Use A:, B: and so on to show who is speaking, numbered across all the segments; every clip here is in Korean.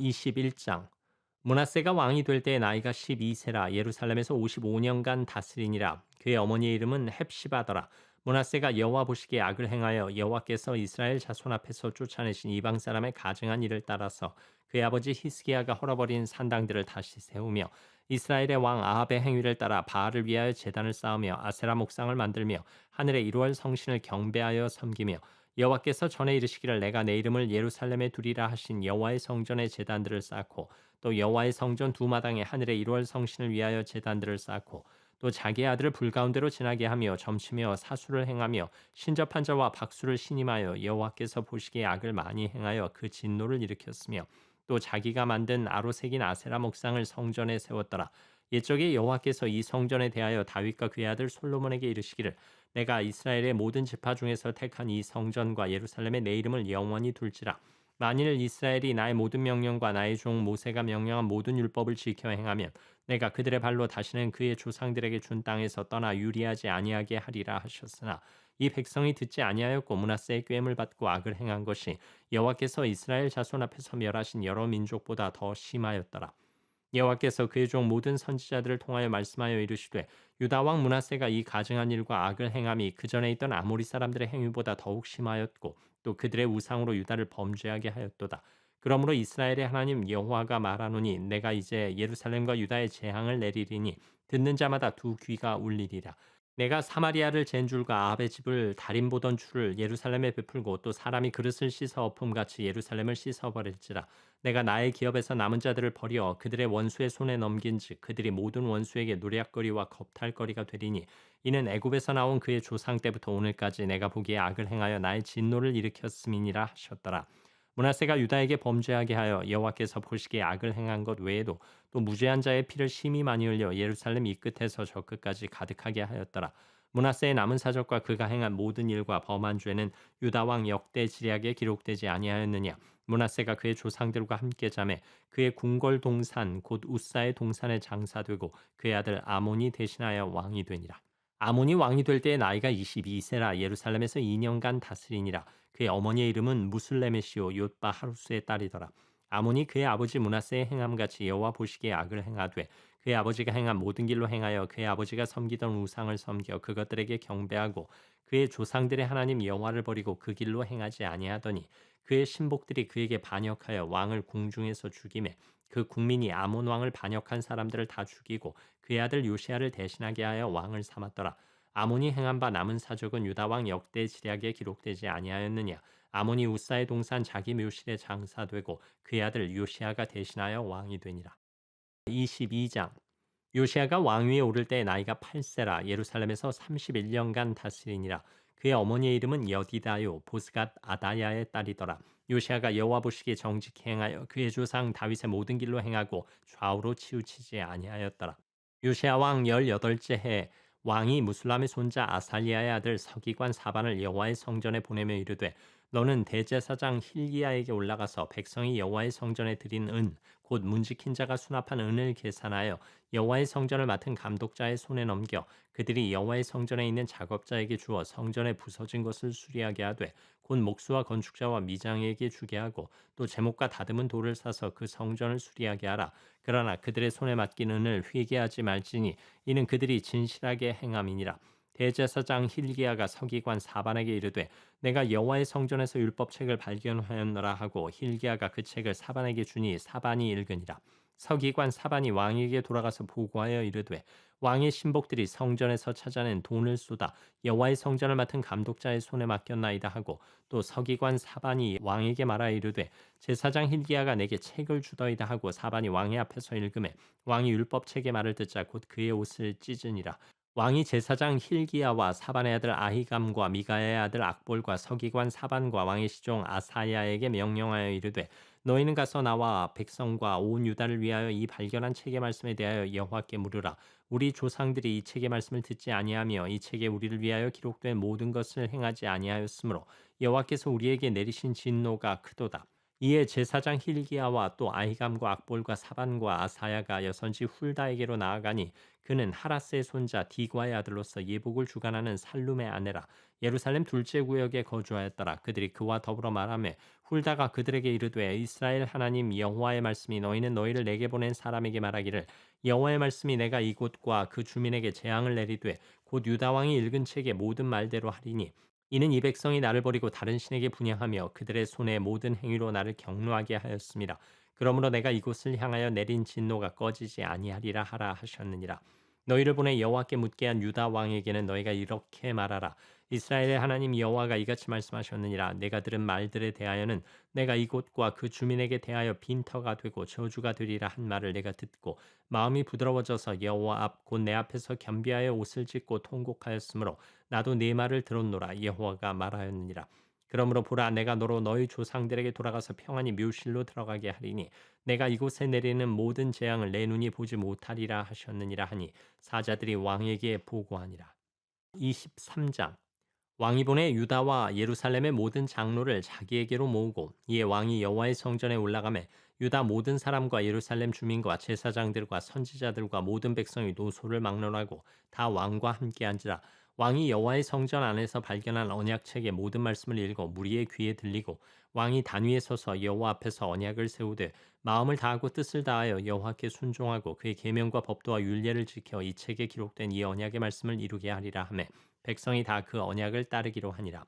A: 21장 므낫세가 왕이 될 때 나이가 12세라 예루살렘에서 55년간 다스리니라. 그의 어머니의 이름은 헵시바더라. 므낫세가 여호와 보시기에 악을 행하여 여호와께서 이스라엘 자손 앞에서 쫓아내신 이방 사람의 가증한 일을 따라서 그의 아버지 히스기야가 헐어버린 산당들을 다시 세우며 이스라엘의 왕 아합의 행위를 따라 바알을 위하여 제단을 쌓으며 아세라 목상을 만들며 하늘의 이루얼 성신을 경배하여 섬기며 여호와께서 전에 이르시기를 내가 내 이름을 예루살렘에 두리라 하신 여호와의 성전에 제단들을 쌓고 또 여호와의 성전 두 마당에 하늘의 이루얼 성신을 위하여 제단들을 쌓고 또 자기의 아들을 불 가운데로 지나게 하며 점치며 사수를 행하며 신접한 자와 박수를 신임하여 여호와께서 보시기에 악을 많이 행하여 그 진노를 일으켰으며 또 자기가 만든 아로색인 아세라 목상을 성전에 세웠더라. 옛적에 여호와께서 이 성전에 대하여 다윗과 그의 아들 솔로몬에게 이르시기를 내가 이스라엘의 모든 지파 중에서 택한 이 성전과 예루살렘에 내 이름을 영원히 둘지라. 만일 이스라엘이 나의 모든 명령과 나의 종 모세가 명령한 모든 율법을 지켜 행하면 내가 그들의 발로 다시는 그의 조상들에게 준 땅에서 떠나 유리하지 아니하게 하리라 하셨으나 이 백성이 듣지 아니하였고 므낫세의 꾀임을 받고 악을 행한 것이 여호와께서 이스라엘 자손 앞에서 멸하신 여러 민족보다 더 심하였더라. 여호와께서 그의 종 모든 선지자들을 통하여 말씀하여 이르시되 유다 왕 므낫세가 이 가증한 일과 악을 행함이 그 전에 있던 아모리 사람들의 행위보다 더욱 심하였고 또 그들의 우상으로 유다를 범죄하게 하였도다. 그러므로 이스라엘의 하나님 여호와가 말하노니 내가 이제 예루살렘과 유다의 재앙을 내리리니 듣는 자마다 두 귀가 울리리라. 내가 사마리아를 잰 줄과 아합의 집을 달인 보던 줄을 예루살렘에 베풀고 또 사람이 그릇을 씻어 엎음같이 예루살렘을 씻어버릴지라. 내가 나의 기업에서 남은 자들을 버려 그들의 원수의 손에 넘긴즉 그들이 모든 원수에게 노략거리와 겁탈거리가 되리니 이는 애굽에서 나온 그의 조상 때부터 오늘까지 내가 보기에 악을 행하여 나의 진노를 일으켰음이니라 하셨더라. 므낫세가 유다에게 범죄하게 하여 여호와께서 보시기에 악을 행한 것 외에도 또 무죄한 자의 피를 심히 많이 흘려 예루살렘 이 끝에서 저 끝까지 가득하게 하였더라. 므낫세의 남은 사적과 그가 행한 모든 일과 범한 죄는 유다 왕 역대 지략에 기록되지 아니하였느냐. 므낫세가 그의 조상들과 함께 잠에 그의 궁궐 동산 곧 우사의 동산에 장사되고 그의 아들 아몬이 대신하여 왕이 되니라. 아몬이 왕이 될 때의 나이가 22세라 예루살렘에서 2년간 다스리니라. 그의 어머니의 이름은 무슬레메시오 옅바 하루스의 딸이더라. 아몬이 그의 아버지 므낫세의 행함같이 여호와 보시기에 악을 행하되 그의 아버지가 행한 모든 길로 행하여 그의 아버지가 섬기던 우상을 섬겨 그것들에게 경배하고 그의 조상들의 하나님 여호와를 버리고 그 길로 행하지 아니하더니 그의 신복들이 그에게 반역하여 왕을 궁중에서 죽이매 그 국민이 아몬 왕을 반역한 사람들을 다 죽이고 그의 아들 요시아를 대신하게 하여 왕을 삼았더라. 아몬이 행한 바 남은 사적은 유다 왕 역대 지략에 기록되지 아니하였느냐. 아몬이 우사의 동산 자기 묘실에 장사되고 그의 아들 요시아가 대신하여 왕이 되니라. 22장 요시아가 왕위에 오를 때 나이가 8세라 예루살렘에서 31년간 다스리니라. 그의 어머니의 이름은 여디다요 보스갓 아다야의 딸이더라. 요시아가 여호와 보시기에 정직히 행하여 그의 조상 다윗의 모든 길로 행하고 좌우로 치우치지 아니하였더라. 요시아 왕 18째 해 왕이 무술람의 손자 아살리아의 아들 서기관 사반을 여호와의 성전에 보내며 이르되 너는 대제사장 힐기야에게 올라가서 백성이 여호와의 성전에 드린 은 곧 문지킨 자가 수납한 은을 계산하여 여호와의 성전을 맡은 감독자의 손에 넘겨 그들이 여호와의 성전에 있는 작업자에게 주어 성전에 부서진 것을 수리하게 하되 곧 목수와 건축자와 미장에게 주게 하고 또 제목과 다듬은 돌을 사서 그 성전을 수리하게 하라. 그러나 그들의 손에 맡긴 은을 회개하지 말지니 이는 그들이 진실하게 행함이니라. 대제사장 힐기야가 서기관 사반에게 이르되 내가 여호와의 성전에서 율법책을 발견하였노라 하고 힐기야가 그 책을 사반에게 주니 사반이 읽으니라. 서기관 사반이 왕에게 돌아가서 보고하여 이르되 왕의 신복들이 성전에서 찾아낸 돈을 쏟아 여호와의 성전을 맡은 감독자의 손에 맡겼나이다 하고 또 서기관 사반이 왕에게 말하여 이르되 제사장 힐기야가 내게 책을 주더이다 하고 사반이 왕의 앞에서 읽음에 왕이 율법책의 말을 듣자 곧 그의 옷을 찢으니라. 왕이 제사장 힐기야와 사반의 아들 아히감과 미가야의 아들 악볼과 서기관 사반과 왕의 시종 아사야에게 명령하여 이르되 너희는 가서 나와 백성과 온 유다를 위하여 이 발견한 책의 말씀에 대하여 여호와께 물으라. 우리 조상들이 이 책의 말씀을 듣지 아니하며 이 책에 우리를 위하여 기록된 모든 것을 행하지 아니하였으므로 여호와께서 우리에게 내리신 진노가 크도다. 이에 제사장 힐기야와 또 아히감과 악볼과 사반과 아사야가 여선지 훌다에게로 나아가니 그는 하라스의 손자 디과의 아들로서 예복을 주관하는 살룸의 아내라. 예루살렘 둘째 구역에 거주하였더라. 그들이 그와 더불어 말하며 훌다가 그들에게 이르되 이스라엘 하나님 여호와의 말씀이 너희는 너희를 내게 보낸 사람에게 말하기를 여호와의 말씀이 내가 이곳과 그 주민에게 재앙을 내리되 곧 유다 왕이 읽은 책의 모든 말대로 하리니 이는 이 백성이 나를 버리고 다른 신에게 분향하며 그들의 손의 모든 행위로 나를 경노하게 하였습니다. 그러므로 내가 이곳을 향하여 내린 진노가 꺼지지 아니하리라 하라 하셨느니라. 너희를 보내 여호와께 묻게 한 유다 왕에게는 너희가 이렇게 말하라. 이스라엘의 하나님 여호와가 이같이 말씀하셨느니라. 내가 들은 말들에 대하여는 내가 이곳과 그 주민에게 대하여 빈터가 되고 저주가 되리라 한 말을 내가 듣고 마음이 부드러워져서 여호와 앞 곧 내 앞에서 겸비하여 옷을 찢고 통곡하였으므로 나도 네 말을 들었노라. 여호와가 말하였느니라. 그러므로 보라 내가 너로 너희 조상들에게 돌아가서 평안히 묘실로 들어가게 하리니 내가 이곳에 내리는 모든 재앙을 내 눈이 보지 못하리라 하셨느니라 하니 사자들이 왕에게 보고하니라. 23장 왕이 보내 유다와 예루살렘의 모든 장로를 자기에게로 모으고 이에 왕이 여호와의 성전에 올라가매 유다 모든 사람과 예루살렘 주민과 제사장들과 선지자들과 모든 백성이 노소를 막론하고 다 왕과 함께 앉으라. 왕이 여호와의 성전 안에서 발견한 언약책의 모든 말씀을 읽어 무리의 귀에 들리고 왕이 단 위에 서서 여호와 앞에서 언약을 세우되 마음을 다하고 뜻을 다하여 여호와께 순종하고 그의 계명과 법도와 율례를 지켜 이 책에 기록된 이 언약의 말씀을 이루게 하리라 하매 백성이 다 그 언약을 따르기로 하니라.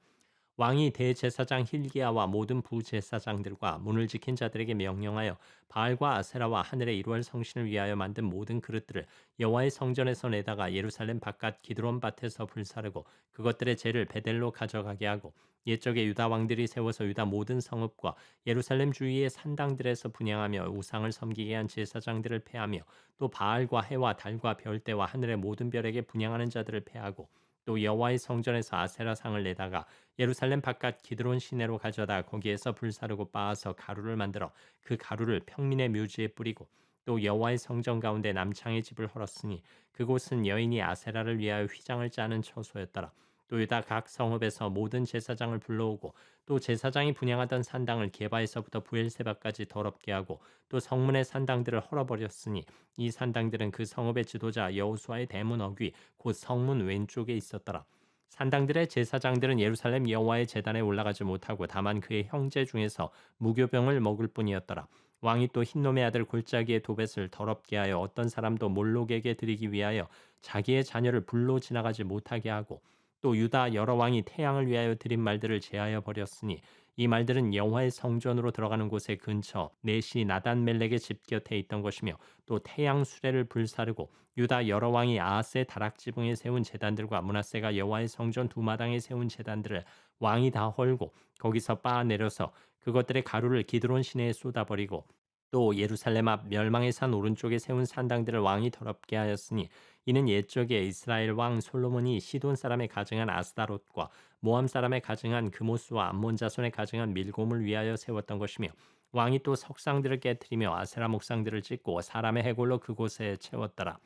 A: 왕이 대제사장 힐기야와 모든 부제사장들과 문을 지킨 자들에게 명령하여 바알과 아세라와 하늘의 이루할 성신을 위하여 만든 모든 그릇들을 여호와의 성전에서 내다가 예루살렘 바깥 기드론 밭에서 불사르고 그것들의 재를 베델로 가져가게 하고 옛적에 유다 왕들이 세워서 유다 모든 성읍과 예루살렘 주위의 산당들에서 분향하며 우상을 섬기게 한 제사장들을 패하며 또 바알과 해와 달과 별대와 하늘의 모든 별에게 분향하는 자들을 패하고 또 여호와의 성전에서 아세라 상을 내다가 예루살렘 바깥 기드론 시내로 가져다 거기에서 불사르고 빻아서 가루를 만들어 그 가루를 평민의 묘지에 뿌리고 또 여호와의 성전 가운데 남창의 집을 헐었으니 그곳은 여인이 아세라를 위하여 휘장을 짜는 처소였더라. 또 유다 각 성읍에서 모든 제사장을 불러오고 또 제사장이 분향하던 산당을 게바에서부터 부엘세바까지 더럽게 하고 또 성문의 산당들을 헐어버렸으니 이 산당들은 그 성읍의 지도자 여호수아의 대문 어귀 곧 성문 왼쪽에 있었더라. 산당들의 제사장들은 예루살렘 여호와의 제단에 올라가지 못하고 다만 그의 형제 중에서 무교병을 먹을 뿐이었더라. 왕이 또 흰놈의 아들 골짜기의 도벳을 더럽게 하여 어떤 사람도 몰록에게 드리기 위하여 자기의 자녀를 불로 지나가지 못하게 하고 또 유다 여러 왕이 태양을 위하여 드린 말들을 제하여 버렸으니 이 말들은 여호와의 성전으로 들어가는 곳의 근처 내시 나단멜렉의 집 곁에 있던 것이며 또 태양 수레를 불사르고 유다 여러 왕이 아하스의 다락 지붕에 세운 제단들과 므낫세가 여호와의 성전 두 마당에 세운 제단들을 왕이 다 헐고 거기서 빻아 내려서 그것들의 가루를 기드론 시내에 쏟아버리고 또 예루살렘 앞 멸망의 산 오른쪽에 세운 산당들을 왕이 더럽게 하였으니 이는 옛적에 이스라엘 왕 솔로몬이 시돈 사람의 가증한 아스다롯과 모함 사람의 가증한 그모스와 암몬 자손의 가증한 밀곰을 위하여 세웠던 것이며 왕이 또 석상들을 깨뜨리며 아세라 목상들을 찍고 사람의 해골로 그곳에 채웠더라.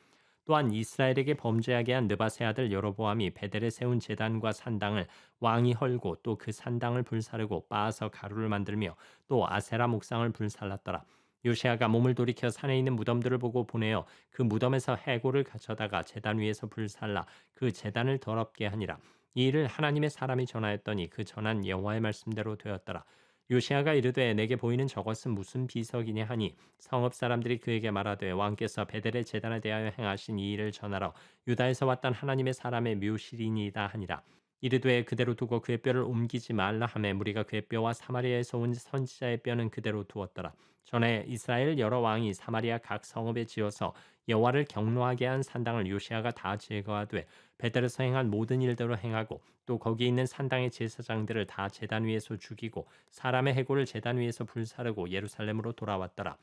A: 또한 이스라엘에게 범죄하게 한 느바세 아들 여로보암이 베델에 세운 제단과 산당을 왕이 헐고 또 그 산당을 불사르고 빻아서 가루를 만들며 또 아세라 목상을 불살랐더라. 요시아가 몸을 돌이켜 산에 있는 무덤들을 보고 보내어 그 무덤에서 해골을 가져다가 제단 위에서 불살라 그 제단을 더럽게 하니라. 이 일을 하나님의 사람이 전하였더니 그 전한 여호와의 말씀대로 되었더라. 요시아가 이르되 내게 보이는 저것은 무슨 비석이냐 하니 성읍 사람들이 그에게 말하되 왕께서 베델의 제단에 대하여 행하신 이 일을 전하러 유다에서 왔던 하나님의 사람의 묘실이니이다 하니라. 이르되 그대로 두고 그의 뼈를 옮기지 말라 하매 무리가 그의 뼈와 사마리아에서 온 선지자의 뼈는 그대로 두었더라. 전에 이스라엘 여러 왕이 사마리아 각 성읍에 지어서 여호와를 경노하게 한 산당을 요시아가 다 제거하되 베델에서 행한 모든 일대로 행하고 또 거기 있는 산당의 제사장들을 다 제단 위에서 죽이고 사람의 해골을 제단 위에서 불사르고 예루살렘으로 돌아왔더라.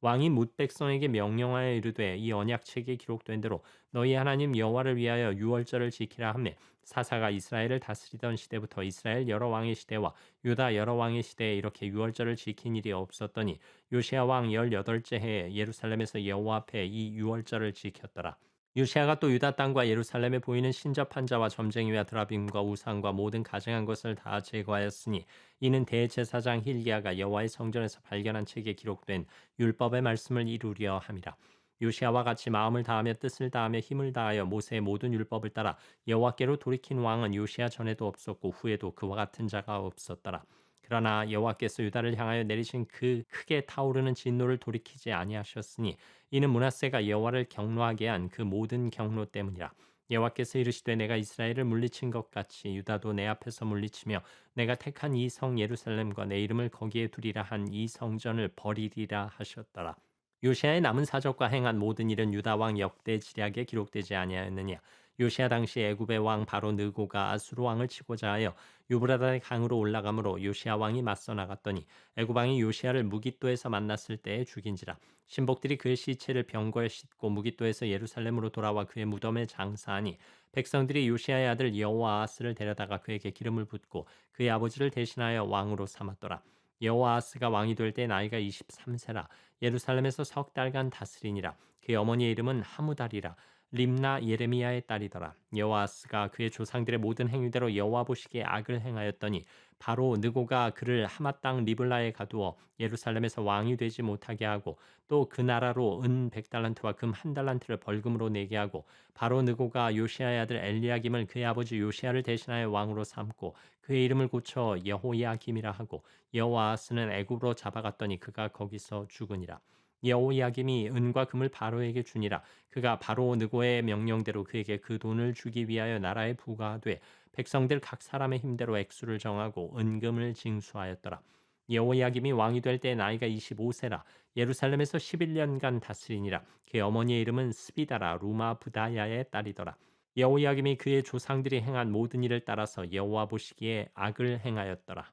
A: 왕이 뭇 백성에게 명령하여 이르되 이 언약책에 기록된 대로 너희 하나님 여호와를 위하여 유월절을 지키라 하며 사사가 이스라엘을 다스리던 시대부터 이스라엘 여러 왕의 시대와 유다 여러 왕의 시대에 이렇게 유월절을 지킨 일이 없었더니 요시아 왕 18째 해에 예루살렘에서 여호와 앞에 이 유월절을 지켰더라. 요시아가 또 유다 땅과 예루살렘에 보이는 신접한 자와 점쟁이와 드라빔과 우상과 모든 가증한 것을 다 제거하였으니 이는 대제사장 힐기야가 여호와의 성전에서 발견한 책에 기록된 율법의 말씀을 이루려 함이라. 요시아와 같이 마음을 다하며 뜻을 다하며 힘을 다하여 모세의 모든 율법을 따라 여호와께로 돌이킨 왕은 요시아 전에도 없었고 후에도 그와 같은 자가 없었더라. 그러나 여호와께서 유다를 향하여 내리신 그 크게 타오르는 진노를 돌이키지 아니하셨으니 이는 므낫세가 여호와를 경노하게 한 그 모든 경노 때문이라. 여호와께서 이르시되 내가 이스라엘을 물리친 것 같이 유다도 내 앞에서 물리치며 내가 택한 이 성 예루살렘과 내 이름을 거기에 두리라 한 이 성전을 버리리라 하셨더라. 요시아의 남은 사적과 행한 모든 일은 유다 왕 역대 지략에 기록되지 아니하였느냐. 요시아 당시 애굽의 왕 바로 느고가 아수르 왕을 치고자 하여 유브라데 강으로 올라가므로 요시아 왕이 맞서 나갔더니 애굽 왕이 요시아를 무깃도에서 만났을 때에 죽인지라. 신복들이 그의 시체를 병거에 싣고 무깃도에서 예루살렘으로 돌아와 그의 무덤에 장사하니 백성들이 요시아의 아들 여호아하스를 데려다가 그에게 기름을 붓고 그의 아버지를 대신하여 왕으로 삼았더라. 여호아하스가 왕이 될 때 나이가 23세라. 예루살렘에서 석 달간 다스리니라. 그의 어머니의 이름은 하무달이라. 림나 예레미야의 딸이더라. 여호아스가 그의 조상들의 모든 행위대로 여호와 보시기에 악을 행하였더니 바로 느고가 그를 하맛 땅 리블라에 가두어 예루살렘에서 왕이 되지 못하게 하고 또 그 나라로 은 100달란트와 금 1달란트를 벌금으로 내게 하고 바로 느고가 요시아의 아들 엘리야김을 그의 아버지 요시아를 대신하여 왕으로 삼고 그의 이름을 고쳐 여호야김이라 하고 여호아스는 애굽으로 잡아갔더니 그가 거기서 죽으니라. 여호야김이 은과 금을 바로에게 주니라. 그가 바로 느고의 명령대로 그에게 그 돈을 주기 위하여 나라에 부과하되 백성들 각 사람의 힘대로 액수를 정하고 은금을 징수하였더라. 여호야김이 왕이 될 때 나이가 25세라. 예루살렘에서 11년간 다스리니라. 그의 어머니의 이름은 스비다라 루마 부다야의 딸이더라. 여호야김이 그의 조상들이 행한 모든 일을 따라서 여호와 보시기에 악을 행하였더라.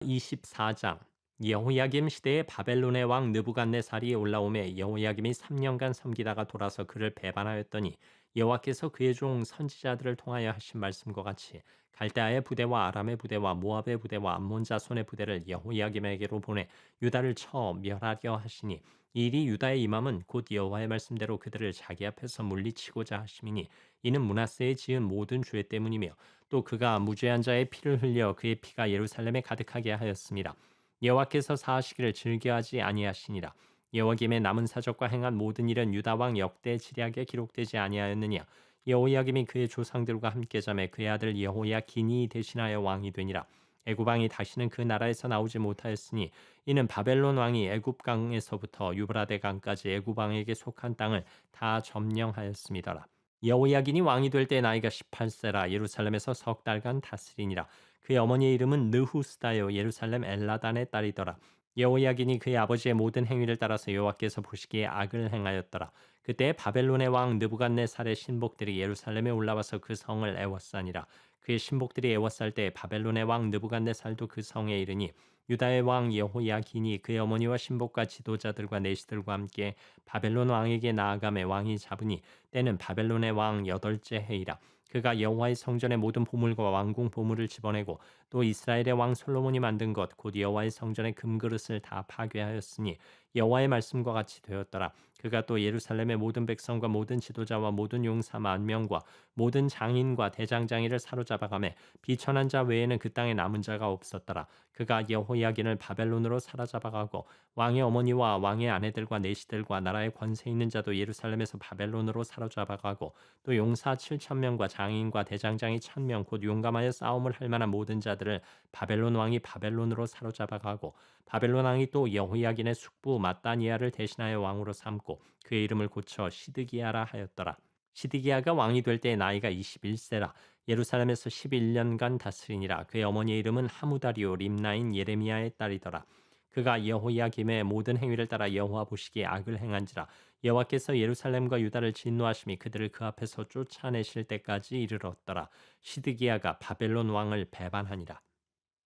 A: 24장. 여호야김 시대에 바벨론의 왕 느부갓네살이 올라오매 여호야김이 3년간 섬기다가 돌아서 그를 배반하였더니 여호와께서 그의 종 선지자들을 통하여 하신 말씀과 같이 갈대아의 부대와 아람의 부대와 모압의 부대와 암몬 자손의 부대를 여호야김에게로 보내 유다를 쳐 멸하려 하시니 이 일이 유다의 임함은 곧 여호와의 말씀대로 그들을 자기 앞에서 물리치고자 하심이니 이는 므낫세의 지은 모든 죄 때문이며 또 그가 무죄한 자의 피를 흘려 그의 피가 예루살렘에 가득하게 하였습니다. 여호와께서 사하시기를 즐겨하지 아니하시니라. 여호야김의 남은 사적과 행한 모든 일은 유다 왕 역대 지략에 기록되지 아니하였느냐. 여호야김이 그의 조상들과 함께 잠에 그의 아들 여호야긴이 대신하여 왕이 되니라. 애굽 왕이 다시는 그 나라에서 나오지 못하였으니 이는 바벨론 왕이 애굽 강에서부터 유브라데 강까지 애굽 왕에게 속한 땅을 다 점령하였음이더라. 여호야긴이 왕이 될 때 나이가 18세라. 예루살렘에서 석 달간 다스리니라. 그의 어머니의 이름은 느후스다요 예루살렘 엘라단의 딸이더라. 여호야긴이 그의 아버지의 모든 행위를 따라서 여호와께서 보시기에 악을 행하였더라. 그때 바벨론의 왕 느부갓네살의 신복들이 예루살렘에 올라와서 그 성을 애워싸니라. 그의 신복들이 애워쌀 때 바벨론의 왕 느부갓네살도 그 성에 이르니 유다의 왕 여호야긴이 그의 어머니와 신복과 지도자들과 내시들과 함께 바벨론 왕에게 나아가매 왕이 잡으니 때는 바벨론의 왕 여덟째 해이라. 그가 여호와의 성전의 모든 보물과 왕궁 보물을 집어내고 또 이스라엘의 왕 솔로몬이 만든 것 곧 여호와의 성전의 금그릇을 다 파괴하였으니 여호와의 말씀과 같이 되었더라. 그가 또 예루살렘의 모든 백성과 모든 지도자와 모든 용사 10,000명과 모든 장인과 대장장이를 사로잡아가매 비천한 자 외에는 그 땅에 남은 자가 없었더라. 그가 여호야긴을 바벨론으로 사로잡아가고 왕의 어머니와 왕의 아내들과 내시들과 나라의 권세 있는 자도 예루살렘에서 바벨론으로 사로잡아가고 또 용사 7,000명과 장인과 대장장이 1,000명 곧 용감하여 싸움을 할 만한 모든 자들을 바벨론 왕이 바벨론으로 사로잡아가고 바벨론 왕이 또 여호야긴의 숙부 마따니아를 대신하여 왕으로 삼고 그의 이름을 고쳐 시드기야라 하였더라. 시드기야가 왕이 될 때 나이가 21세라. 예루살렘에서 11년간 다스리니라. 그의 어머니의 이름은 하무다리오 림나인 예레미야의 딸이더라. 그가 여호야김의 모든 행위를 따라 여호와 보시기에 악을 행한지라. 여호와께서 예루살렘과 유다를 진노하심이 그들을 그 앞에서 쫓아내실 때까지 이르렀더라. 시드기야가 바벨론 왕을 배반하니라.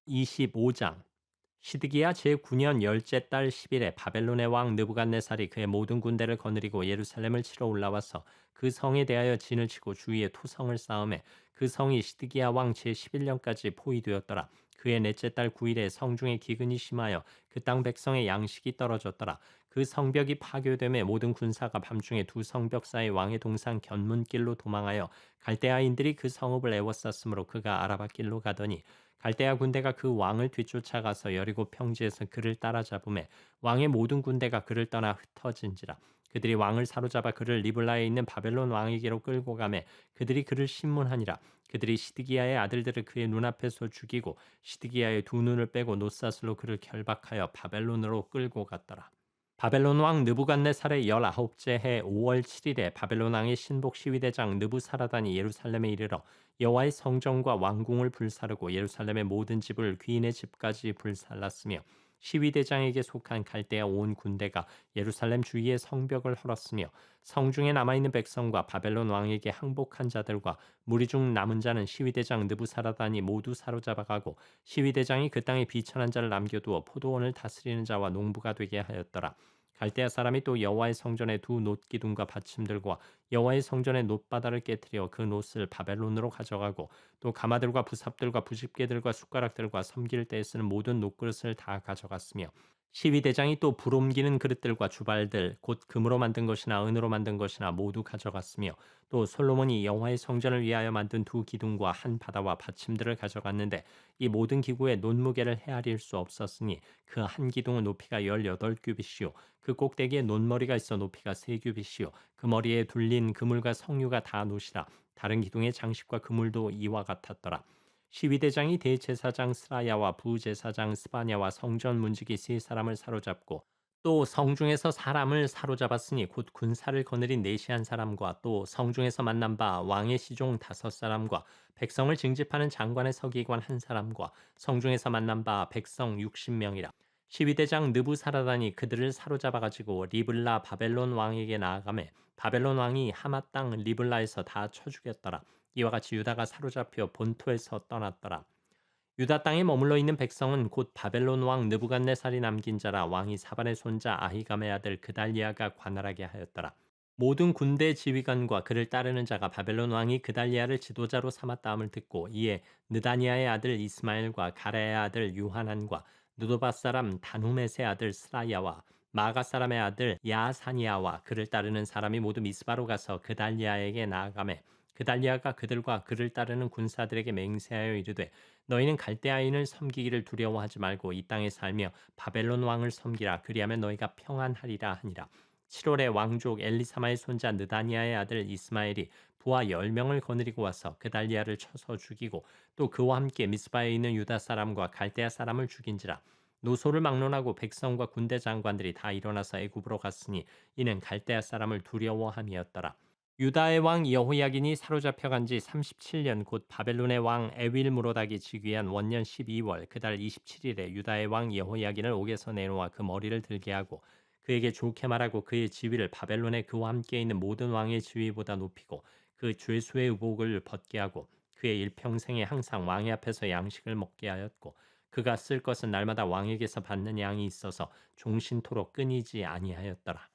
A: 25장. 시드기야 제9년 열째 달 10일에 바벨론의 왕 느부갓네살이 그의 모든 군대를 거느리고 예루살렘을 치러 올라와서 그 성에 대하여 진을 치고 주위에 토성을 쌓음에 그 성이 시드기야 왕 제11년까지 포위되었더라. 그의 넷째 달 9일에 성중에 기근이 심하여 그 땅 백성의 양식이 떨어졌더라. 그 성벽이 파괴됨에 모든 군사가 밤중에 두 성벽 사이 왕의 동산 견문길로 도망하여 갈대아인들이 그 성읍을 에워쌌으므로 그가 아라바 길로 가더니 갈대아 군대가 그 왕을 뒤쫓아가서 여리고 평지에서 그를 따라잡음에 왕의 모든 군대가 그를 떠나 흩어진지라. 그들이 왕을 사로잡아 그를 리블라에 있는 바벨론 왕에게로 끌고 가매 그들이 그를 신문하니라. 그들이 시드기야의 아들들을 그의 눈앞에서 죽이고 시드기야의 두 눈을 빼고 노사슬로 그를 결박하여 바벨론으로 끌고 갔더라. 바벨론 왕 느부갓네살의 19째 해 5월 7일에 바벨론 왕의 신복 시위대장 느부사라단이 예루살렘에 이르러 여호와의 성전과 왕궁을 불사르고 예루살렘의 모든 집을 귀인의 집까지 불살랐으며 시위대장에게 속한 갈대아 온 군대가 예루살렘 주위의 성벽을 헐었으며 성중에 남아있는 백성과 바벨론 왕에게 항복한 자들과 무리 중 남은 자는 시위대장 느부사라단이 모두 사로잡아가고 시위대장이 그 땅에 비천한 자를 남겨두어 포도원을 다스리는 자와 농부가 되게 하였더라. 갈대아 사람이 또 여호와의 성전의 두 놋기둥과 받침들과 여호와의 성전의 놋바다를 깨뜨려 그 놋을 바벨론으로 가져가고 또 가마들과 부삽들과 부집개들과 숟가락들과 섬길 때 쓰는 모든 놋그릇을 다 가져갔으며 시위대장이 또 불옮기는 그릇들과 주발들 곧 금으로 만든 것이나 은으로 만든 것이나 모두 가져갔으며 또 솔로몬이 여호와의 성전을 위하여 만든 두 기둥과 한 바다와 받침들을 가져갔는데 이 모든 기구의 논무게를 헤아릴 수 없었으니 그 한 기둥은 높이가 18규빗이요 그 꼭대기에 논머리가 있어 높이가 3규빗이요 그 머리에 둘린 그물과 성류가 다 놋이라. 다른 기둥의 장식과 그물도 이와 같았더라. 시위대장이 대제사장 스라야와 부제사장 스바냐와 성전 문지기 세 사람을 사로잡고 또 성중에서 사람을 사로잡았으니 곧 군사를 거느린 내시한 사람과 또 성중에서 만난 바 왕의 시종 5사람과 백성을 징집하는 장관의 서기관 1사람과 성중에서 만난 바 백성 60명이라. 시위대장 느부사라단이 그들을 사로잡아 가지고 리블라 바벨론 왕에게 나아가매 바벨론 왕이 하마 땅 리블라에서 다 쳐 죽였더라. 이와 같이 유다가 사로잡혀 본토에서 떠났더라. 유다 땅에 머물러 있는 백성은 곧 바벨론 왕 느부갓네살이 남긴 자라. 왕이 사반의 손자 아히감의 아들 그달리아가 관할하게 하였더라. 모든 군대 지휘관과 그를 따르는 자가 바벨론 왕이 그달리아를 지도자로 삼았다함을 듣고 이에 느다니아의 아들 이스마엘과 가레의 아들 유하난과 누도바 사람 다누메의 아들 스라야와 마가 사람의 아들 야사니아와 그를 따르는 사람이 모두 미스바로 가서 그달리아에게 나아가매 그달리아가 그들과 그를 따르는 군사들에게 맹세하여 이르되 너희는 갈대아인을 섬기기를 두려워하지 말고 이 땅에 살며 바벨론 왕을 섬기라. 그리하면 너희가 평안하리라 하니라. 7월에 왕족 엘리사마의 손자 느다니아의 아들 이스마엘이 부하 10명을 거느리고 와서 그달리아를 쳐서 죽이고 또 그와 함께 미스바에 있는 유다 사람과 갈대아 사람을 죽인지라. 노소를 막론하고 백성과 군대 장관들이 다 일어나서 애굽으로 갔으니 이는 갈대아 사람을 두려워함이었더라. 유다의 왕 여호야긴이 사로잡혀간 지 37년 곧 바벨론의 왕 에윌무로닥이 즉위한 원년 12월 그달 27일에 유다의 왕 여호야긴을 옥에서 내놓아 그 머리를 들게 하고 그에게 좋게 말하고 그의 지위를 바벨론의 그와 함께 있는 모든 왕의 지위보다 높이고 그 죄수의 의복을 벗게 하고 그의 일평생에 항상 왕의 앞에서 양식을 먹게 하였고 그가 쓸 것은 날마다 왕에게서 받는 양이 있어서 종신토록 끊이지 아니하였더라.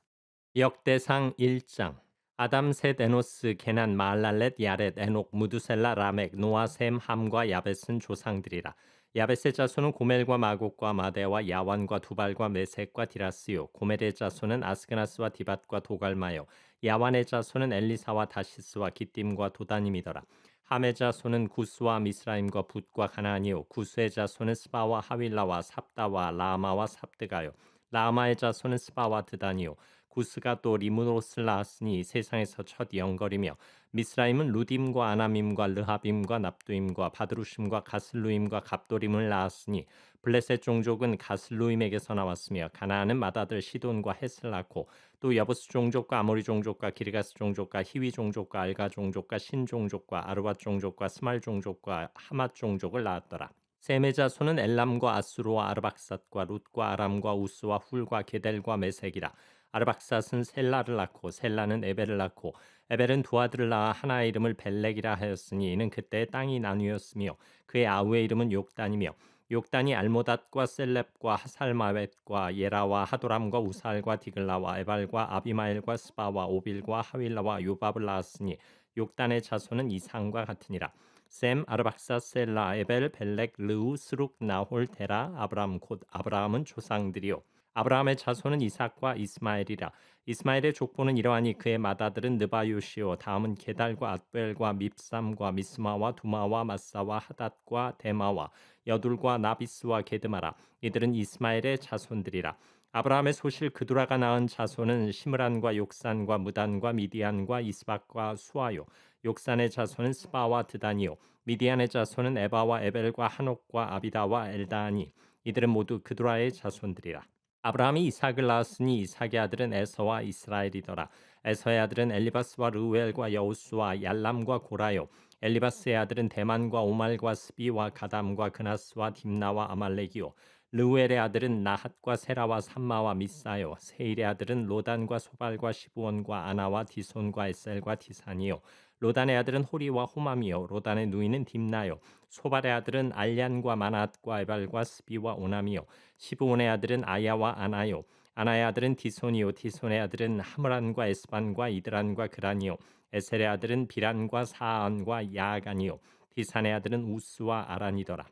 A: 역대상 1장 아담 셋 에노스 게난 마할랄렛 야렛 에녹 무두셀라 라멕 노아 셈 함과 야벳은 조상들이라. 야벳의 자손은 고멜과 마곡과 마대와 야완과 두발과 메색과 디라스요. 고멜의 자손은 아스그나스와 디밧과 도갈마요. 야완의 자손은 엘리사와 다시스와 기띔과 도다님이더라. 함의 자손은 구스와 미스라임과 붓과 가나안이요. 구스의 자손은 스바와 하윌라와 삽다와 라마와 삽드가요. 라마의 자손은 스바와 드다니요. 구스가 또 리무롯을 낳았으니 세상에서 첫 영걸이며 미스라임은 루딤과 아남임과 르하빔과 납두임과 바드루심과 가슬루임과 갑도림을 낳았으니 블레셋 종족은 가슬루임에게서 나왔으며 가나안은 맏아들 시돈과 헷을 낳고 또 여부스 종족과 아모리 종족과 기르가스 종족과 히위 종족과 알가 종족과 신 종족과 아르밧 종족과 스말 종족과 하맛 종족을 낳았더라. 셈의 자손은 엘람과 아수르와 아르박삿과 룻과 아람과 우스와 훌과 게델과 메색이라. 아르박삿은 셀라를 낳고 셀라는 에벨을 낳고 에벨은 두 아들을 낳아 하나의 이름을 벨렉이라 하였으니 이는 그때 땅이 나뉘었으며 그의 아우의 이름은 욕단이며 욕단이 알모닷과 셀렙과 하살마웻과 예라와 하도람과 우살과 디글라와 에발과 아비마엘과 스바와 오빌과 하윌라와 요밥을 낳았으니 욕단의 자손은 이상과 같으니라. 셈, 아르박사, 셀라, 에벨, 벨렉, 르우, 스룩, 나홀, 테라, 아브람 곧 아브라함은 조상들이요. 아브라함의 자손은 이삭과 이스마엘이라. 이스마엘의 족보는 이러하니 그의 맏아들은 느바요시요. 다음은 게달과 앗벨과 밉삼과 미스마와 두마와 마사와 하닷과 데마와 여둘과 나비스와 게드마라. 이들은 이스마엘의 자손들이라. 아브라함의 소실 그두라가 낳은 자손은 시므란과 욕산과 무단과 미디안과 이스박과 수아요. 욕산의 자손은 스바와 드다니요. 미디안의 자손은 에바와 에벨과 한옥과 아비다와 엘다니. 이들은 모두 그두라의 자손들이라. 아브라함이 이삭을 낳았으니 이삭의 아들은 에서와 이스라엘이더라. 에서의 아들은 엘리바스와 르우엘과 여우스와 얄람과 고라요. 엘리바스의 아들은 대만과 오말과 스비와 가담과 그나스와 딥나와 아말렉이요. 르우엘의 아들은 나핫과 세라와 삼마와 미사요. 세일의 아들은 로단과 소발과 시부온과 아나와 디손과 에셀과 디산이요. 로단의 아들은 호리와 호맘이요. 로단의 누이는 딥나요. 소발의 아들은 알얀과 마낫과 에발과 스비와 오남이요. 시브온의 아들은 아야와 아나요. 아나의 아들은 디손이요. 디손의 아들은 하므란과 에스반과 이드란과 그란이요. 에셀의 아들은 비란과 사안과 야간이요. 디산의 아들은 우스와 아란이더라.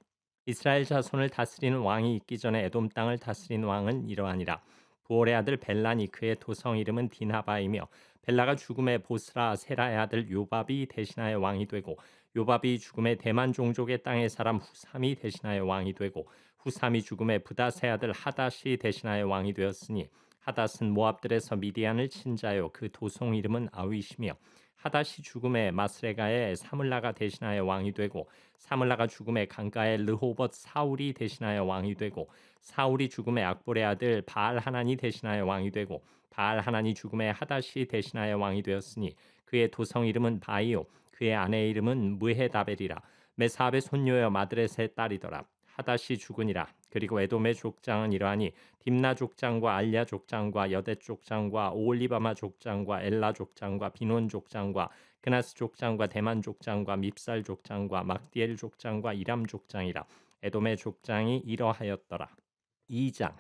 A: 이스라엘 자손을 다스리는 왕이 있기 전에 에돔 땅을 다스린 왕은 이러하니라. 부올의 아들 벨란이 그의 도성 이름은 디나바이며 벨라가 죽음에 보스라 세라의 아들 요밥이 대신하여 왕이 되고 요밥이 죽음에 대만 종족의 땅의 사람 후삼이 대신하여 왕이 되고 후삼이 죽음에 부다세 아들 하닷이 대신하여 왕이 되었으니 하닷은 모압들에서 미디안을 친 자요 그 도성 이름은 아윗이며 하닷이 죽음에 마스레가의 사물라가 대신하여 왕이 되고 사물라가 죽음에 강가의 르호봇 사울이 대신하여 왕이 되고 사울이 죽음에 악볼의 아들 바알 하난이 대신하여 왕이 되고 바알 하난이 죽음에 하닷이 대신하여 왕이 되었으니 그의 도성 이름은 바이오 그의 아내의 이름은 무헤다벨이라. 메사압의 손녀여 마드렛의 딸이더라. 하닷이 죽으니라. 그리고 에돔의 족장은 이러하니 딥나 족장과 알야 족장과 여대 족장과 오올리바마 족장과 엘라 족장과 비논 족장과 그나스 족장과 대만 족장과 밉살 족장과 막디엘 족장과 이람 족장이라. 에돔의 족장이 이러하였더라. 2장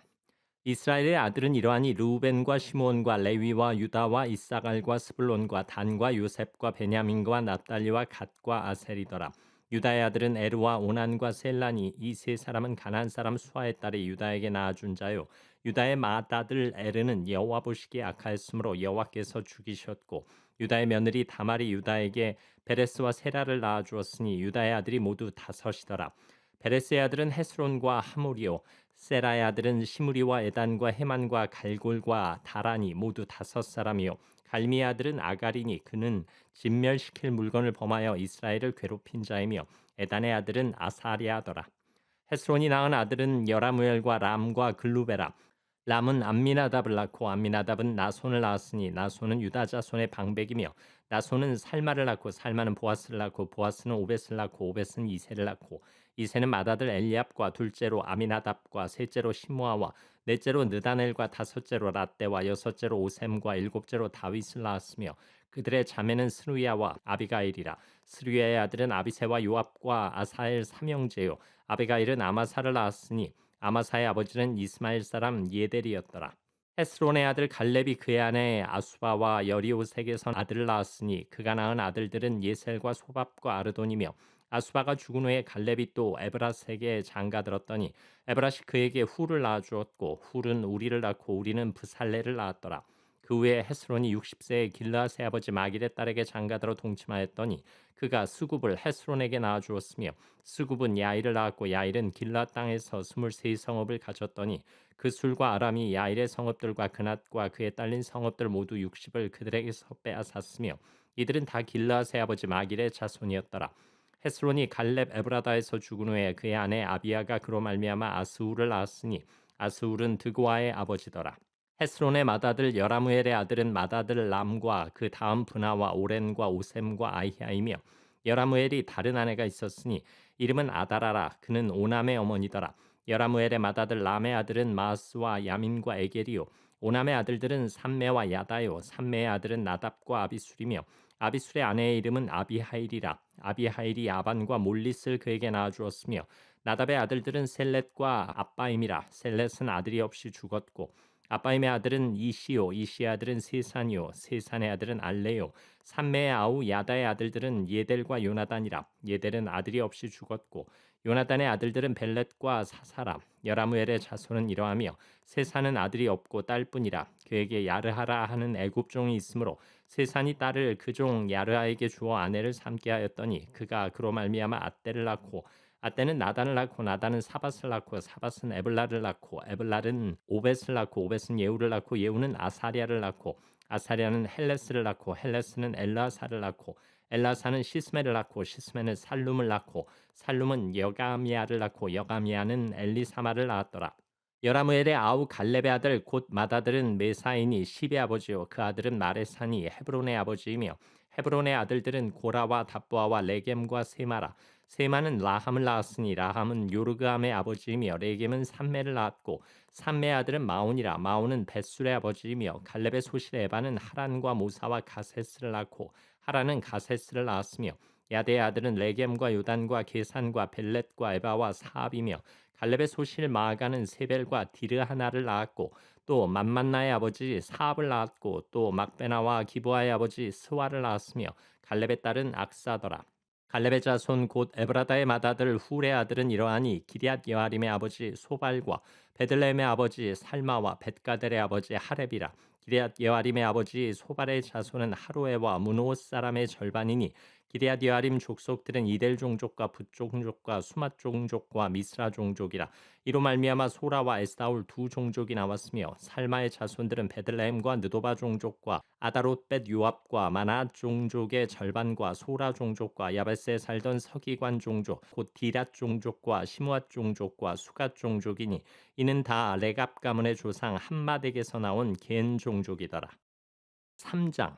A: 이스라엘의 아들은 이러하니 르우벤과 시므온과 레위와 유다와 이사갈과 스불론과 단과 요셉과 베냐민과 납달리와 갓과 아셀이더라. 유다의 아들은 에르와 오난과 셀라니 이 세 사람은 가나안 사람 수아의 딸이 유다에게 낳아준 자요. 유다의 맏아들 에르는 여호와 보시기에 악하였으므로 여호와께서 죽이셨고 유다의 며느리 다말이 유다에게 베레스와 세라를 낳아주었으니 유다의 아들이 모두 다섯이더라. 베레스의 아들은 헤스론과 하물이요 세라의 아들은 시므리와 에단과 헤만과 갈골과 다라니 모두 다섯 사람이요 갈미의 아들은 아가리니 그는 진멸시킬 물건을 범하여 이스라엘을 괴롭힌 자이며 에단의 아들은 아사리아더라. 헤스론이 낳은 아들은 여라무엘과 람과 글루베라. 람은 암미나답을 낳고 암미나답은 나손을 낳았으니 나손은 유다 자손의 방백이며 나손은 살마를 낳고 살마는 보아스를 낳고 보아스는 오벳을 낳고 오벳은 이세를 낳고 이세는 맏아들 엘리압과 둘째로 아미나답과 셋째로 시므아와 넷째로 느다넬과 다섯째로 라떼와 여섯째로 오셈과 일곱째로 다윗을 낳았으며 그들의 자매는 스루야와 아비가일이라. 스루야의 아들은 아비세와 요압과 아사엘 삼형제요 아비가일은 아마사를 낳았으니 아마사의 아버지는 이스마엘 사람 예델이었더라. 헤스론의 아들 갈렙이 그의 아내 아수바와 여리오색에선 아들을 낳았으니 그가 낳은 아들들은 예셀과 소밥과 아르돈이며 아수바가 죽은 후에 갈렙이 또 에브라스에게 장가들었더니 에브라시 그에게 훌을 낳아주었고 훌은 우리를 낳고 우리는 브살레를 낳았더라. 그 후에 헤스론이 60세에 길르앗의 아버지 마길의 딸에게 장가들어 동침하였더니 그가 스굽을 헤스론에게 낳아주었으며 스굽은 야일을 낳았고 야일은 길르앗 땅에서 23 성읍을 가졌더니 그 술과 아람이 야일의 성읍들과 그낫과 그에 딸린 성읍들 모두 60을 그들에게서 빼앗았으며 이들은 다 길르앗의 아버지 마길의 자손이었더라. 헤스론이 갈렙 에브라다에서 죽은 후에 그의 아내 아비야가 그로 말미암아 아스울을 낳았으니 아스울은 드고아의 아버지더라. 헤스론의 맏아들 여라무엘의 아들은 맏아들 람과 그 다음 브나와 오렌과 오셈과 아히야이며 여라무엘이 다른 아내가 있었으니 이름은 아다라라. 그는 오남의 어머니더라. 여라무엘의 맏아들 람의 아들은 마스와 야민과 에겔이요 오남의 아들들은 삼매와 야다요 삼매의 아들은 나답과 아비술이며 아비술의 아내의 이름은 아비하일이라. 아비하일이 아반과 몰릿을 그에게 낳아주었으며 나답의 아들들은 셀렛과 아빠임이라. 셀렛은 아들이 없이 죽었고 아빠임의 아들은 이시요, 이시의 아들은 세산이요, 세산의 아들은 알레요, 삼매의 아우 야다의 아들들은 예델과 요나단이라. 예델은 아들이 없이 죽었고 요나단의 아들들은 벨렛과 사사라. 여라무엘의 자손은 이러하며 세산은 아들이 없고 딸뿐이라. 그에게 야르하라 하는 애굽 종이 있으므로 세산이 딸을 그 종 야르하에게 주어 아내를 삼게 하였더니 그가 그로 말미암아 앗대를 낳고 앗대는 나단을 낳고 나단은 사밧을 낳고 사밧은 에블라를 낳고 에블라는 오벳을 낳고 오벳은 예후를 낳고 예후는 아사랴를 낳고 아사랴는 헬레스를 낳고 헬레스는 엘라사를 낳고 엘라사는 시스메를 낳고 시스메는 살룸을 낳고 살룸은 여가미야를 낳고 여가미야는 엘리사마를 낳았더라. 여라무엘의 아우 갈렙의 아들 곧 맏아들은 메사이니 십의 아버지요 그 아들은 마레산이 헤브론의 아버지이며 헤브론의 아들들은 고라와 답부아와 레겜과 세마라. 세마는 라함을 낳았으니 라함은 요르그함의 아버지이며 레겜은 삼매를 낳았고 삼매의 아들은 마온이라. 마온은 벳술의 아버지이며 갈렙의 소실 에바는 하란과 모사와 가세스를 낳고 하란은 가세스를 낳았으며 야대의 아들은 레겜과 요단과 게산과 벨렛과 에바와 사압이며 갈렙의 소실 마아가는 세벨과 디르하나를 낳았고 또 맘만나의 아버지 사압을 낳았고 또 막베나와 기브아의 아버지 스와를 낳았으며 갈렙의 딸은 악사더라. 갈렙의 자손 곧 에브라다의 맏아들 훌의 아들은 이러하니 기럇 여아림의 아버지 소발과 베들레헴의 아버지 살마와 벳가델의 아버지 하렙이라. 기럇 여아림의 아버지 소발의 자손은 하루에와 문호옷 사람의 절반이니 기럇 여아림 족속들은 이델 종족과 붓 종족과 수맛 종족과 미스라 종족이라. 이로 말미암아 소라와 에스다울 두 종족이 나왔으며 살마의 자손들은 베들레헴과 느도바 종족과 아다롯벳 요압과 마나앗 종족의 절반과 소라 종족과 야베스에 살던 서기관 종족 곧 디랏 종족과 시므앗 종족과 수갓 종족이니 이는 다 레갑 가문의 조상 함맛에게서 나온 겐 종족이더라. 3장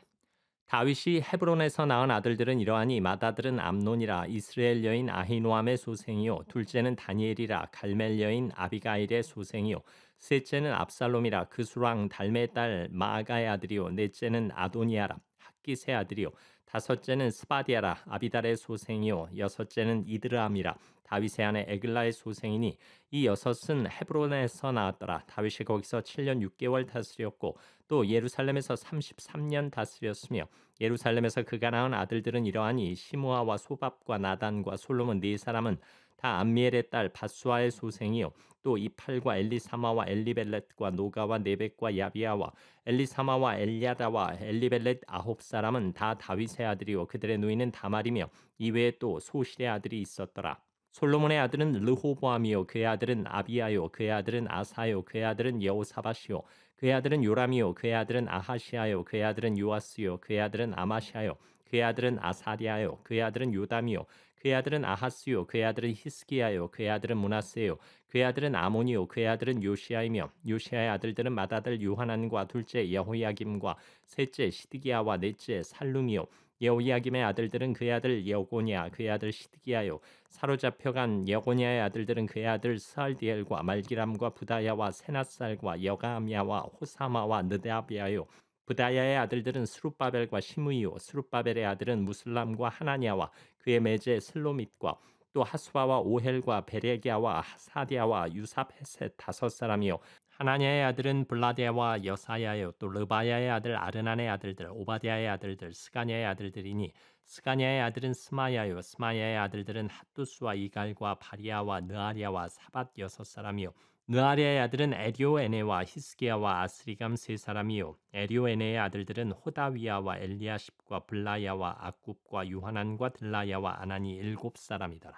A: 다윗이 헤브론에서 낳은 아들들은 이러하니 맏아들은 암논이라. 이스라엘 여인 아히노암의 소생이요 둘째는 다니엘이라. 갈멜 여인 아비가일의 소생이요 셋째는 압살롬이라. 그 수랑 달메의 딸 마아가의 아들이요 넷째는 아도니아라. 학깃의 아들이요 다섯째는 스바디아라. 아비달의 소생이요 여섯째는 이드람이라. 다윗의 아내 에글라의 소생이니 이 여섯은 헤브론에서 나왔더라. 다윗이 거기서 7년 6개월 다스렸고 또 예루살렘에서 33년 다스렸으며 예루살렘에서 그가 낳은 아들들은 이러하니 시므아와 소밥과 나단과 솔로몬 네 사람은 다 암미엘의 딸 바수아의 소생이요 또 이팔과 엘리사마와 엘리벨렛과 노가와 네벡과 야비아와 엘리사마와 엘야다와 엘리벨렛 아홉 사람은 다 다윗의 아들이요 그들의 누이는 다말이며 이외에 또 소실의 아들이 있었더라. 솔로몬의 아들은 르호보암이요 그의 아들은 아비야요 그의 아들은 아사요 그의 아들은 여호사밧이요 그의 아들은 요람이요 그의 아들은 아하시아요 그의 아들은 요아스요 그의 아들은 아마시아요 그의 아들은 아사리아요 그의 아들은 요담이요 그의 아들은 아하스요 그의 아들은 히스기야요 그의 아들은 문하세요 그의 아들은 아몬이요 그의 아들은 요시아이며 요시아의 아들들은 맏아들 요하난과 둘째 여호야김과 셋째 시드기야와 넷째 살룸이요 여호야김의 아들들은 그의 아들 여고냐 그의 아들 시드기야요 사로잡혀간 여고냐의 아들들은 그의 아들 스알디엘과 말기람과 부다야와 세낫살과 여가미야와 호사마와 느다비아요 부다야의 아들들은 스룹바벨과 시므이요 스룹바벨의 아들은 무슬람과 하나냐와 그의 매제 슬로밋과 또 하수바와 오헬과 베레기야와 사디아와 유삽헤셋 다섯 사람이요 하나냐의 아들은 블라디아와 여사야요 또 르바야의 아들 아르난의 아들들 오바디아의 아들들 스가냐의 아들들이니 스가냐의 아들은 스마야요 스마야의 아들들은 핫두스와 이갈과 바리아와 느아리아와 사밧 여섯 사람이요 느아리아의 아들은 에리오에네와 히스기야와 아스리감 세 사람이요 에리오에네의 아들들은 호다위야와 엘리아십과 블라야와 악굽과 유하난과 들라야와 아나니 일곱 사람이더라.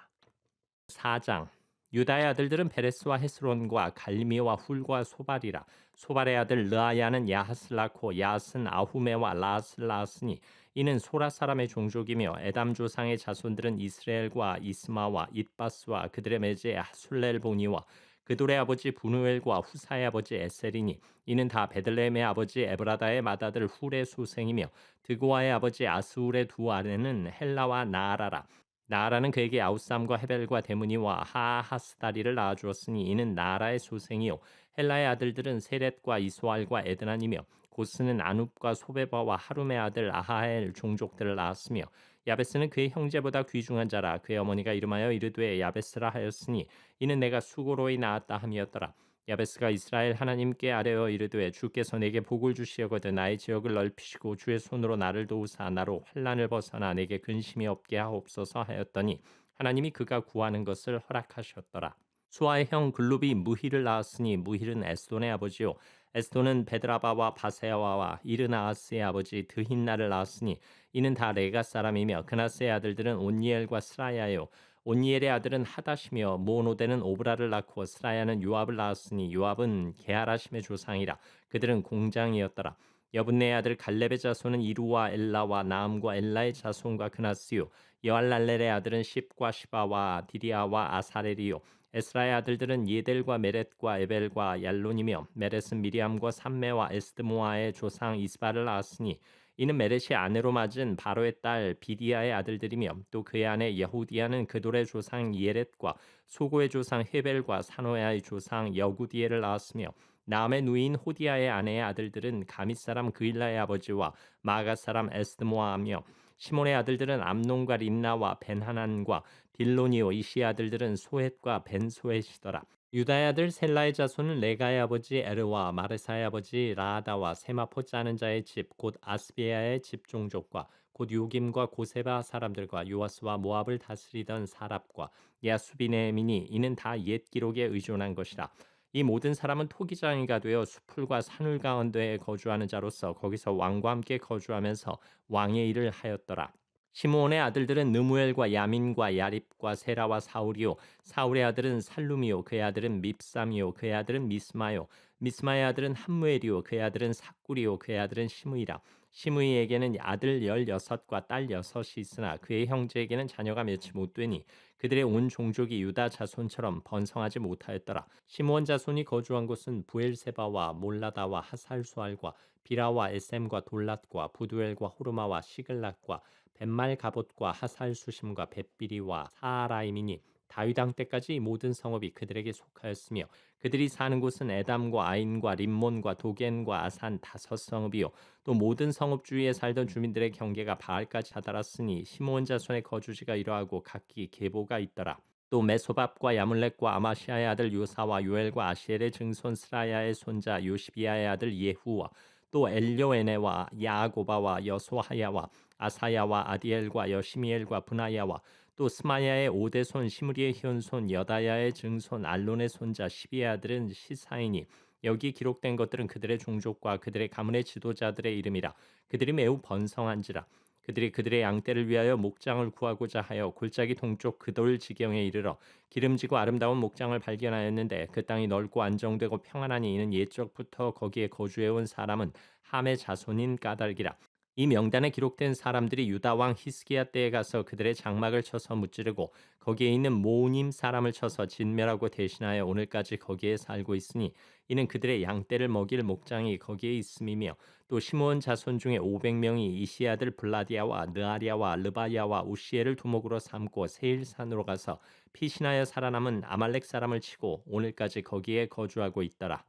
A: 4장 유다의 아들들은 베레스와 헤스론과 갈미와 훌과 소발이라. 소발의 아들 르아야는 야하스를 낳고 야하스는 아후메와 라스를 낳았으니 이는 소라 사람의 종족이며 에담 조상의 자손들은 이스라엘과 이스마와 잇바스와 그들의 매제 하술렐보니와 그돌의 아버지 분우엘과 후사의 아버지 에셀이니 이는 다 베들레헴의 아버지 에브라다의 맏아들 훌의 소생이며 드고아의 아버지 아스울의 두 아내는 헬라와 나아라라. 나아라는 그에게 아웃삼과 헤벨과 데므니와 하하스다리를 낳아주었으니 이는 나아라의 소생이요 헬라의 아들들은 세렛과 이소알과 에드난이며 고스는 아눕과 소베바와 하룸의 아들 아하엘 종족들을 낳았으며 야베스는 그의 형제보다 귀중한 자라. 그의 어머니가 이름하여 이르되 야베스라 하였으니 이는 내가 수고로이 낳았다 함이었더라. 야베스가 이스라엘 하나님께 아뢰어 이르되 주께서 내게 복을 주시려거든 나의 지역을 넓히시고 주의 손으로 나를 도우사 나로 환난을 벗어나 내게 근심이 없게 하옵소서 하였더니 하나님이 그가 구하는 것을 허락하셨더라. 수아의 형 글룹이 무힐을 낳았으니 무힐은 에스돈의 아버지요 에스돈은 베드라바와 바세아와 이르나아스의 아버지 드힌나를 낳았으니 이는 다 레가 사람이며 그나스의 아들들은 온니엘과 스라야요 온니엘의 아들은 하다시며 모노데는 오브라를 낳고 스라야는 요압을 낳았으니 요압은 게하라심의 조상이라 그들은 공장이었더라. 여분네의 아들 갈렙의 자손은 이루와 엘라와 나암과 엘라의 자손과 그나스요 여알랄렐의 아들은 십과 시바와 디리아와 아사렐이요 에스라의 아들들은 예델과 메렛과 에벨과 얄론이며 메렛은 미리암과 삼메와 에스드모아의 조상 이스바를 낳았으니 이는 메렛이 아내로 맞은 바로의 딸 비디아의 아들들이며 또 그의 아내 여후디아는 그돌의 조상 예렛과 소고의 조상 헤벨과 사노야의 조상 여구디엘을 낳았으며 남의 누인 호디아의 아내의 아들들은 가밋 사람 그일라의 아버지와 마가 사람 에스드모아며 시몬의 아들들은 암논과 림나와 벤하난과 딜로니오 이시의 아들들은 소헷과 벤소헷이더라. 유다의 아들 셀라의 자손은 레가의 아버지 에르와 마르사의 아버지 라아다와 세마포 짜는 자의 집 곧 아스비아의 집 종족과 곧 요김과 고세바 사람들과 요아스와 모압을 다스리던 사랍과 야수비네민이 이는 다 옛 기록에 의존한 것이라. 이 모든 사람은 토기장이가 되어 수풀과 산울 가운데에 거주하는 자로서 거기서 왕과 함께 거주하면서 왕의 일을 하였더라. 시므온의 아들들은 느무엘과 야민과 야립과 세라와 사울이요 사울의 아들은 살룸이요 그의 아들은 밉삼이요 그의 아들은 미스마요 미스마의 아들은 함무엘이요 그의 아들은 삭구리요 그의 아들은 시므이라 시므이에게는 아들 16과 딸 6이 있으나 그의 형제에게는 자녀가 몇이 못 되니 그들의 온 종족이 유다 자손처럼 번성하지 못하였더라. 시므온 자손이 거주한 곳은 부엘세바와 몰라다와 하살수알과 비라와 에셈과 돌랏과 부두엘과 호르마와 시글락과 벳말 가봇과 하살 수심과 벳비리와 사하라임이니 다윗 왕 때까지 이 모든 성읍이 그들에게 속하였으며 그들이 사는 곳은 에담과 아인과 림몬과 도겐과 아산 5성읍이요 또 모든 성읍 주위에 살던 주민들의 경계가 바알까지 다다랐으니 시므온 자손의 거주지가 이러하고 각기 계보가 있더라. 또 메소밥과 야물렉과 아마시아의 아들 요사와 요엘과 아시엘의 증손 스라야의 손자 요시비아의 아들 예후와 또 엘료에네와 야고바와 여소하야와 아사야와 아디엘과 여시미엘과 분하야와 또 스마야의 오대손 시므리의 현손 여다야의 증손 알론의 손자 시비의 아들은 시사이니 여기 기록된 것들은 그들의 종족과 그들의 가문의 지도자들의 이름이라 그들이 매우 번성한지라 그들이 그들의 양떼를 위하여 목장을 구하고자 하여 골짜기 동쪽 그돌 지경에 이르러 기름지고 아름다운 목장을 발견하였는데 그 땅이 넓고 안정되고 평안하니 이는 옛적부터 거기에 거주해온 사람은 함의 자손인 까닭이라. 이 명단에 기록된 사람들이 유다 왕 히스기야 때에 가서 그들의 장막을 쳐서 무찌르고 거기에 있는 모님 사람을 쳐서 진멸하고 대신하여 오늘까지 거기에 살고 있으니 이는 그들의 양떼를 먹일 목장이 거기에 있음이며 또 시므온 자손 중에 500명이 이시 아들 블라디아와 느아리아와 르바야와 우시엘을 두목으로 삼고 세일산으로 가서 피신하여 살아남은 아말렉 사람을 치고 오늘까지 거기에 거주하고 있더라.